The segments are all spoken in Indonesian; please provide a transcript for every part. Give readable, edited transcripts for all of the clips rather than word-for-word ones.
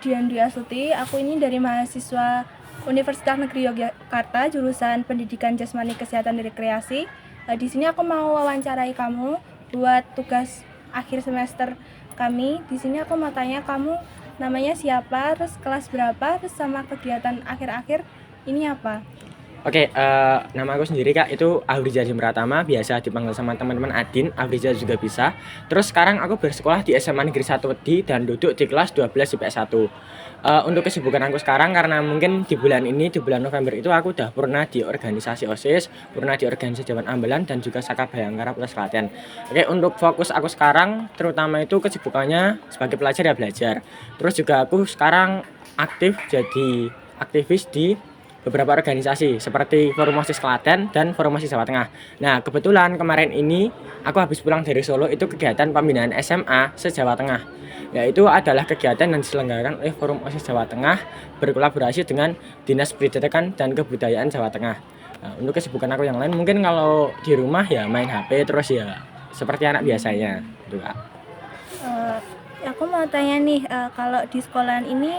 Dian Dwi Astuti. Aku ini dari mahasiswa Universitas Negeri Yogyakarta, jurusan Pendidikan Jasmani Kesehatan dan Rekreasi. Di sini aku mau wawancarai kamu buat tugas akhir semester kami. Di sini aku mau tanya kamu namanya siapa, terus kelas berapa, terus sama kegiatan akhir-akhir ini apa? Oke, nama aku sendiri Kak, itu Afriza Pratama, biasa dipanggil sama teman-teman Adin, Afriza juga bisa. Terus sekarang aku bersekolah di SMA Negeri 1 Wedi dan duduk di kelas 12 IPS 1. Untuk kesibukan aku sekarang, karena mungkin di bulan ini, di bulan November itu aku udah pernah di organisasi OSIS, pernah di organisasi Dewan Ambelan, dan juga Saka Bayangkara Putus Klaten. Oke, untuk fokus aku sekarang, terutama itu kesibukannya sebagai pelajar ya belajar. Terus juga aku sekarang aktif jadi aktivis di beberapa organisasi seperti Forum OSIS Klaten dan Forum OSIS Jawa Tengah. Nah, kebetulan kemarin ini aku habis pulang dari Solo, itu kegiatan pembinaan SMA se-Jawa Tengah. Yaitu adalah kegiatan yang diselenggarakan oleh Forum OSIS Jawa Tengah berkolaborasi dengan Dinas Pendidikan dan Kebudayaan Jawa Tengah. Nah, untuk kesibukan aku yang lain mungkin kalau di rumah ya main HP terus ya seperti anak biasanya gitu Kak. Aku mau tanya nih, kalau di sekolahan ini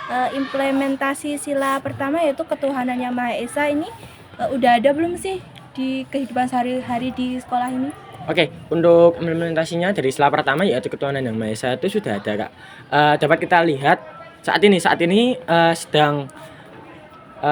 implementasi sila pertama yaitu ketuhanan yang Maha Esa ini udah ada belum sih di kehidupan sehari-hari di sekolah ini? Oke, untuk implementasinya dari sila pertama yaitu ketuhanan yang Maha Esa itu sudah ada Kak. Dapat kita lihat saat ini sedang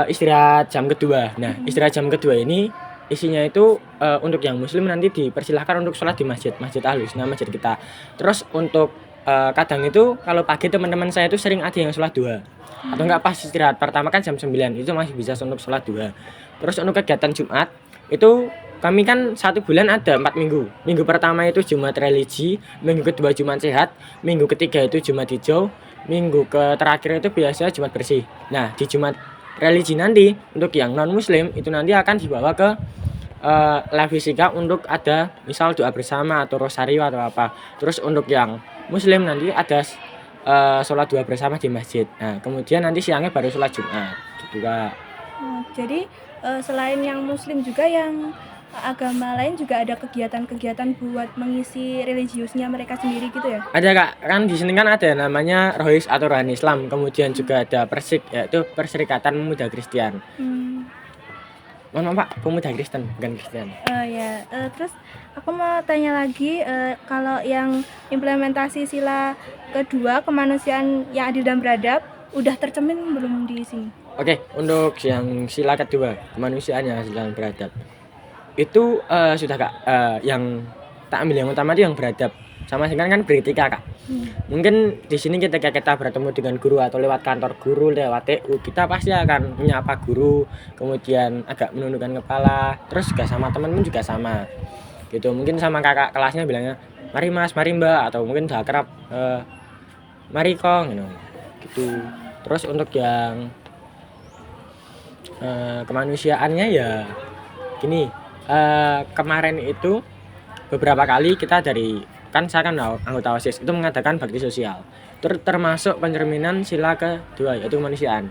istirahat jam kedua. Nah, istirahat jam kedua ini isinya itu untuk yang muslim nanti dipersilahkan untuk sholat di Masjid Ahlus, nah masjid kita. Terus untuk kadang itu kalau pagi teman-teman saya itu sering ada yang sholat duha. Atau enggak pas istirahat pertama kan jam 9 itu masih bisa untuk sholat duha. Terus untuk kegiatan Jumat itu kami kan 1 bulan ada 4 minggu. Minggu pertama itu Jumat religi, minggu kedua Jumat sehat, minggu ketiga itu Jumat hijau, minggu terakhir itu biasanya Jumat bersih. Nah, di Jumat religi nanti untuk yang non muslim itu nanti akan dibawa ke live fisika untuk ada misal doa bersama atau rosario atau apa. Terus untuk yang muslim nanti ada sholat doa bersama di masjid. Nah, kemudian nanti siangnya baru sholat Jumat gitu Kak. Jadi selain yang muslim juga yang agama lain juga ada kegiatan-kegiatan buat mengisi religiusnya mereka sendiri gitu ya? Ada Kak, kan di sini kan ada namanya Rohis atau Rohani Islam, kemudian juga ada Persik yaitu Perserikatan Pemuda Kristen. Mohon maaf Pak, pemuda Kristen bukan Kristen. Terus aku mau tanya lagi, kalau yang implementasi sila kedua kemanusiaan yang adil dan beradab udah tercermin belum di sini? Oke, untuk yang sila kedua kemanusiaan yang adil dan beradab itu sudah Kak, yang tak ambil yang utama itu yang beradab sama dengan kan beretika Kak. Mungkin di sini ketika kita bertemu dengan guru atau lewat kantor guru, lewat TU, kita pasti akan menyapa guru, kemudian agak menundukkan kepala, terus juga sama teman-teman juga sama. Gitu. Mungkin sama kakak kelasnya bilangnya, "Mari Mas, mari Mbak," atau mungkin udah akrab, "Mari Kong," gitu. Terus untuk yang kemanusiaannya ya gini, kemarin itu beberapa kali kita kan saya kan anggota OSIS itu mengadakan bakti sosial. Termasuk pencerminan sila kedua yaitu kemanusiaan.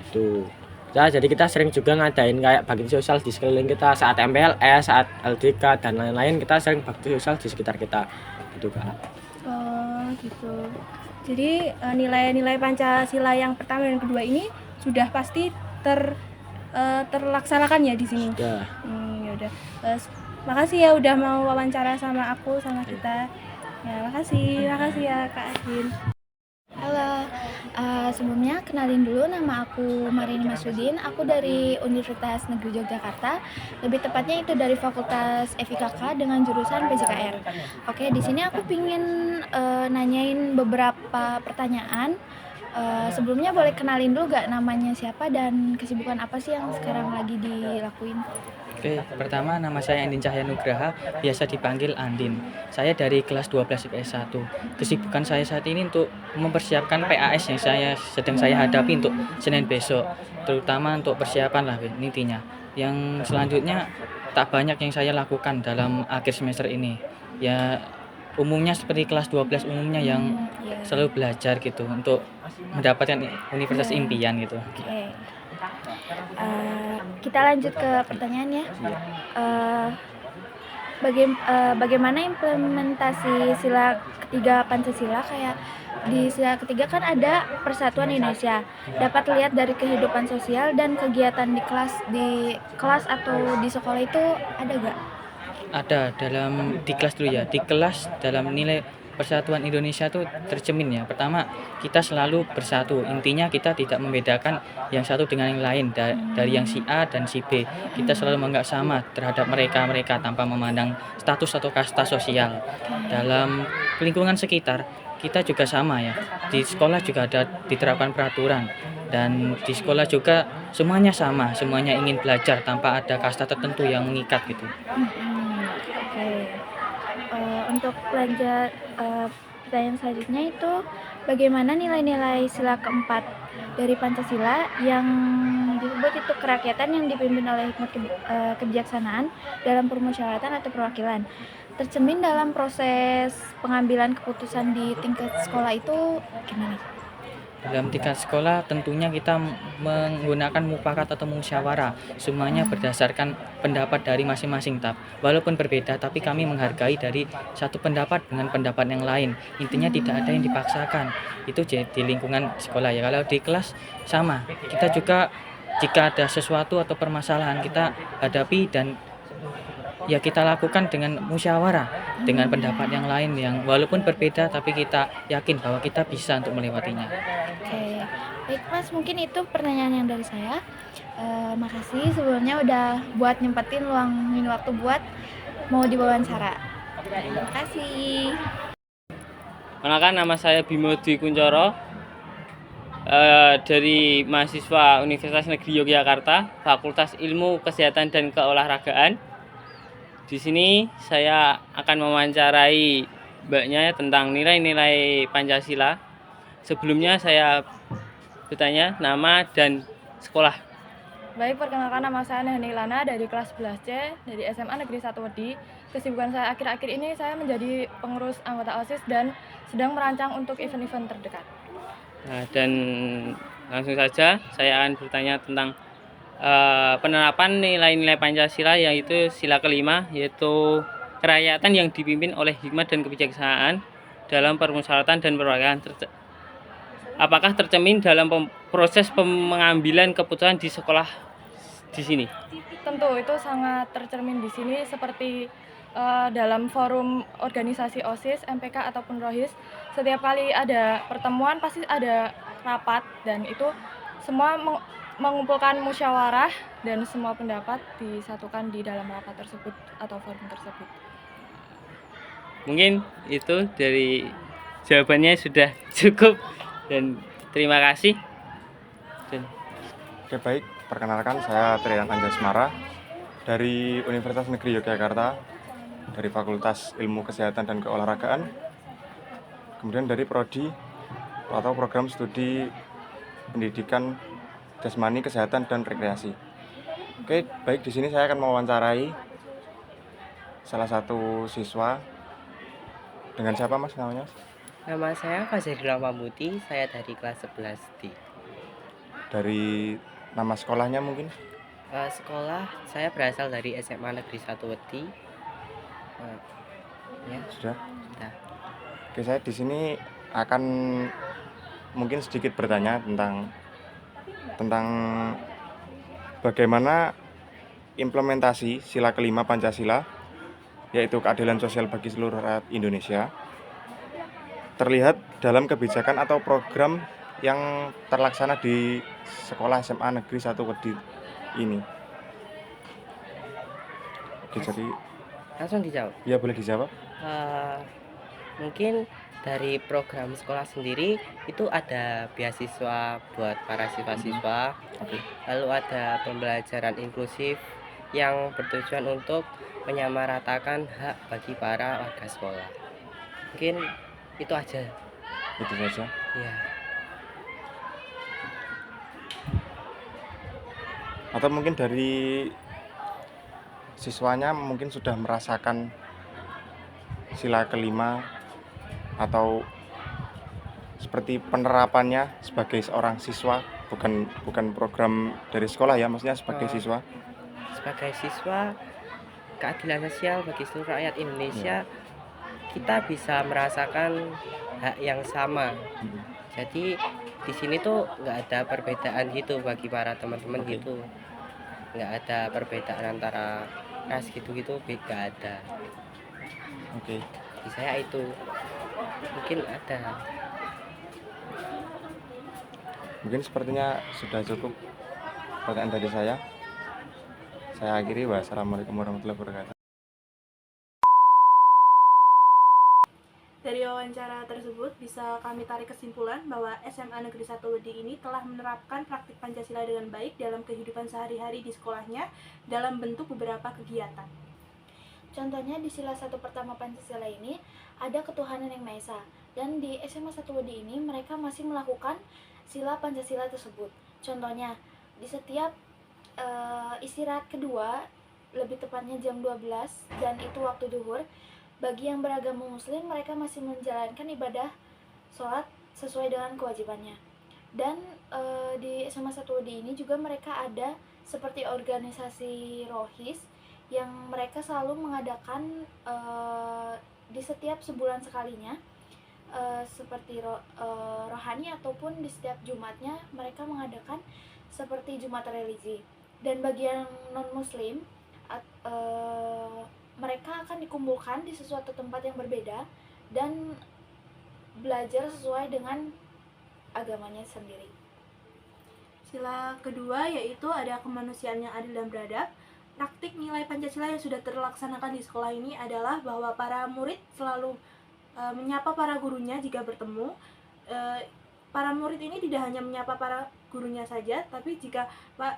Gitu. Ya, jadi kita sering juga ngadain kayak bakti sosial di sekeliling kita saat MPLS, saat LDK dan lain-lain, kita sering bakti sosial di sekitar kita. Gitu Kak. Oh, gitu. Jadi nilai-nilai Pancasila yang pertama dan kedua ini sudah pasti terlaksanakan ya di sini. Ya. Ya udah. Makasih ya udah mau wawancara sama aku sama kita. Ya, makasih ya Kak Adin. Halo, sebelumnya kenalin dulu, nama aku Marini Masudin. Aku dari Universitas Negeri Yogyakarta. Lebih tepatnya itu dari Fakultas FIKK dengan jurusan PJKR. Oke, di sini aku pingin nanyain beberapa pertanyaan. Sebelumnya boleh kenalin dulu gak namanya siapa dan kesibukan apa sih yang sekarang lagi dilakuin? Oke, pertama nama saya Andin Cahya Nugraha, biasa dipanggil Andin. Saya dari kelas 12 IPS 1. Kesibukan saya saat ini untuk mempersiapkan PAS yang sedang saya hadapi untuk Senin besok. Terutama untuk persiapan lah intinya. Yang selanjutnya tak banyak yang saya lakukan dalam akhir semester ini. Ya umumnya seperti kelas 12 umumnya yang selalu belajar gitu untuk mendapatkan universitas impian gitu. Oke. Kita lanjut ke pertanyaannya. Bagaimana implementasi sila ketiga Pancasila kayak di sila ketiga kan ada Persatuan Indonesia. Dapat lihat dari kehidupan sosial dan kegiatan di kelas atau di sekolah itu ada gak? Ada di kelas dulu ya. Di kelas dalam nilai Persatuan Indonesia itu tercermin ya. Pertama, kita selalu bersatu. Intinya kita tidak membedakan yang satu dengan yang lain dari yang si A dan si B. Kita selalu menganggap sama terhadap mereka tanpa memandang status atau kasta sosial. Dalam lingkungan sekitar, kita juga sama ya. Di sekolah juga ada diterapkan peraturan dan di sekolah juga semuanya sama, semuanya ingin belajar tanpa ada kasta tertentu yang mengikat gitu. Oke. Untuk pertanyaan selanjutnya itu bagaimana nilai-nilai sila keempat dari Pancasila yang disebut itu kerakyatan yang dipimpin oleh hikmat kebijaksanaan dalam permusyawaratan atau perwakilan tercermin dalam proses pengambilan keputusan di tingkat sekolah itu gimana? Dalam tingkat sekolah tentunya kita menggunakan mufakat atau musyawarah. Semuanya berdasarkan pendapat dari masing-masing walaupun berbeda tapi kami menghargai dari satu pendapat dengan pendapat yang lain. Intinya tidak ada yang dipaksakan. Itu di lingkungan sekolah ya. Kalau di kelas sama. Kita juga jika ada sesuatu atau permasalahan kita hadapi dan ya kita lakukan dengan musyawarah dengan pendapat yang lain yang walaupun berbeda tapi kita yakin bahwa kita bisa untuk melewatinya. Oke, baik Mas, mungkin itu pertanyaan yang dari saya. Makasih sebelumnya udah buat nyempetin luangin waktu buat mau diwawancara. Terima kasih. Perkenalkan, nama saya Bimo Dwi Kuncoro, dari mahasiswa Universitas Negeri Yogyakarta, Fakultas Ilmu Kesehatan dan Keolahragaan. Di sini saya akan mewawancarai mbaknya tentang nilai-nilai Pancasila. Sebelumnya saya bertanya nama dan sekolah. Baik, perkenalkan nama saya Nehni Lana dari kelas 11C dari SMA Negeri 1 Wedi. Kesibukan saya akhir-akhir ini saya menjadi pengurus anggota OSIS dan sedang merancang untuk event-event terdekat. Nah, dan langsung saja saya akan bertanya tentang penerapan nilai-nilai Pancasila, yaitu sila kelima, yaitu kerakyatan yang dipimpin oleh hikmat dan kebijaksanaan dalam permusyawaratan dan perwakilan. Apakah tercermin dalam proses pengambilan keputusan di sekolah di sini? Tentu itu sangat tercermin di sini seperti dalam forum organisasi OSIS, MPK ataupun ROHIS. Setiap kali ada pertemuan pasti ada rapat dan itu semua mengumpulkan musyawarah dan semua pendapat disatukan di dalam rapat tersebut atau forum tersebut. Mungkin itu dari jawabannya sudah cukup dan terima kasih. Oke, baik, perkenalkan saya Trian Anjasmara dari Universitas Negeri Yogyakarta, dari Fakultas Ilmu Kesehatan dan Keolahragaan, kemudian dari Prodi atau Program Studi Pendidikan Jasmani, Kesehatan, dan Rekreasi. Oke, baik, di sini saya akan mewawancarai salah satu siswa. Dengan siapa Mas namanya? Nama saya Fazrila Mamuti, saya dari kelas 11D. Dari nama sekolahnya mungkin? Sekolah saya berasal dari SMA Negeri 1 Wedi. Ya, Sudah? sudah. Oke, saya di sini akan mungkin sedikit bertanya tentang bagaimana implementasi sila kelima Pancasila, yaitu keadilan sosial bagi seluruh rakyat Indonesia, terlihat dalam kebijakan atau program yang terlaksana di sekolah SMA Negeri 1 Wedi ini. Oke, jadi Langsung dijawab. ya boleh dijawab. Mungkin dari program sekolah sendiri itu ada beasiswa buat para siswa-siswa. Lalu ada pembelajaran inklusif yang bertujuan untuk menyamaratakan hak bagi para warga sekolah. Mungkin itu aja. Itu saja. Ya. Atau mungkin dari siswanya mungkin sudah merasakan sila kelima atau seperti penerapannya sebagai seorang siswa, bukan program dari sekolah ya, maksudnya sebagai siswa. Sebagai siswa keadilan sosial bagi seluruh rakyat Indonesia, kita bisa merasakan hak yang sama. Jadi di sini tuh nggak ada perbedaan gitu bagi para teman-teman gitu, nggak ada perbedaan antara ras gitu-gitu, nggak ada. Oke. Di saya itu mungkin ada. Mungkin sepertinya sudah cukup pertanyaan dari saya. Saya akhiri. Wassalamualaikum warahmatullahi wabarakatuh. Dari wawancara tersebut bisa kami tarik kesimpulan bahwa SMA Negeri 1 Wedi ini telah menerapkan praktik Pancasila dengan baik dalam kehidupan sehari-hari di sekolahnya dalam bentuk beberapa kegiatan. Contohnya di sila 1 pertama Pancasila ini ada ketuhanan yang Maha Esa, dan di SMA 1 Wedi ini mereka masih melakukan sila Pancasila tersebut. Contohnya di setiap istirahat kedua, lebih tepatnya jam 12 dan itu waktu duhur, bagi yang beragama muslim mereka masih menjalankan ibadah sholat sesuai dengan kewajibannya. Dan di SMA 1 Wedi ini juga mereka ada seperti organisasi rohis yang mereka selalu mengadakan di setiap sebulan sekalinya, seperti rohani ataupun di setiap Jumatnya mereka mengadakan seperti Jumat religi. Dan bagi yang non muslim mereka akan dikumpulkan di sesuatu tempat yang berbeda dan belajar sesuai dengan agamanya sendiri. Sila kedua yaitu ada kemanusiaan yang adil dan beradab. Praktik nilai Pancasila yang sudah terlaksanakan di sekolah ini adalah bahwa para murid selalu menyapa para gurunya jika bertemu. Para murid ini tidak hanya menyapa para gurunya saja, tapi jika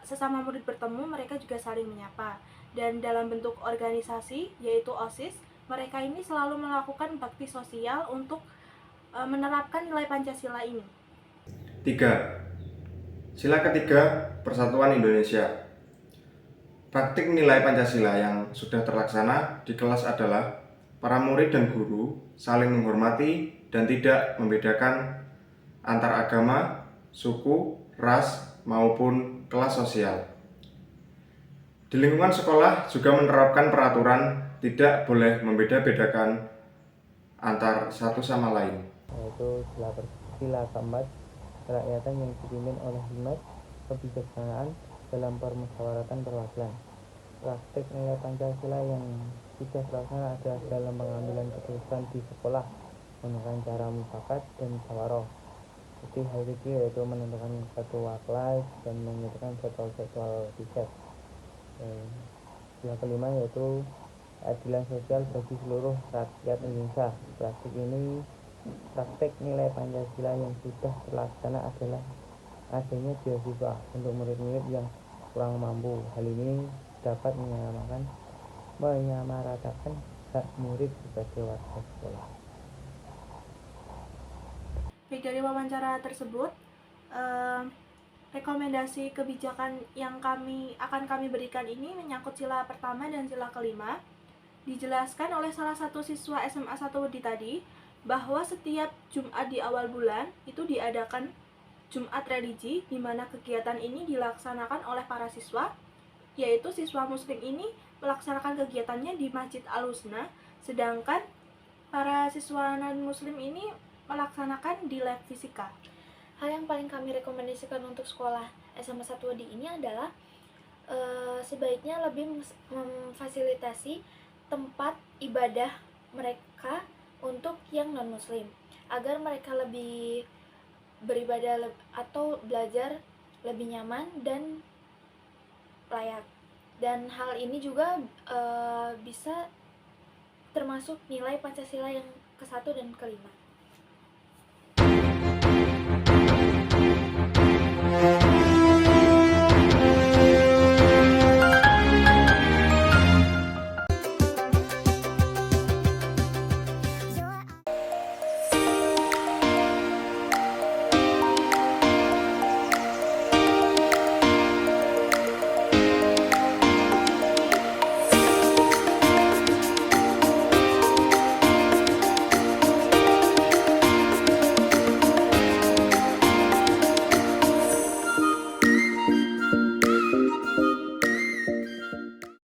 sesama murid bertemu, mereka juga saling menyapa. Dan dalam bentuk organisasi, yaitu OSIS, mereka ini selalu melakukan bakti sosial untuk menerapkan nilai Pancasila ini. 3. Sila ketiga, Persatuan Indonesia. Praktik nilai Pancasila yang sudah terlaksana di kelas adalah para murid dan guru saling menghormati dan tidak membedakan antar agama, suku, ras, maupun kelas sosial. Di lingkungan sekolah juga menerapkan peraturan tidak boleh membeda-bedakan antar satu sama lain. Yaitu sila keempat, kerakyatan yang dipimpin oleh hikmat, kebijaksanaan dalam permusyawaratan perwakilan. Praktik nilai Pancasila yang sudah terlaksana adalah dalam pengambilan keputusan di sekolah menggunakan cara mufakat dan musyawarah. Jadi hal itu yaitu menentukan ketua kelas dan menentukan jadwal riset. Yang kelima yaitu keadilan sosial bagi seluruh rakyat Indonesia. Praktik nilai Pancasila yang sudah terlaksana adalah adanya beasiswa untuk murid-murid yang kurang mampu. Hal ini dapat menyamaratakan hak murid sebagai warga sekolah. Baik, dari wawancara tersebut, rekomendasi kebijakan yang akan kami berikan ini menyangkut sila pertama dan sila kelima. Dijelaskan oleh salah satu siswa SMA 1 Wedi tadi bahwa setiap Jumat di awal bulan itu diadakan Jumat religi, di mana kegiatan ini dilaksanakan oleh para siswa, yaitu siswa muslim ini melaksanakan kegiatannya di Masjid Al-Husna, sedangkan para siswa non-muslim ini melaksanakan di lab fisika. Hal yang paling kami rekomendasikan untuk sekolah SMA 1 Wedi ini adalah sebaiknya lebih memfasilitasi tempat ibadah mereka untuk yang non-muslim, agar mereka lebih beribadah atau belajar lebih nyaman dan layak. Dan hal ini juga bisa termasuk nilai Pancasila yang ke-1 dan ke-5.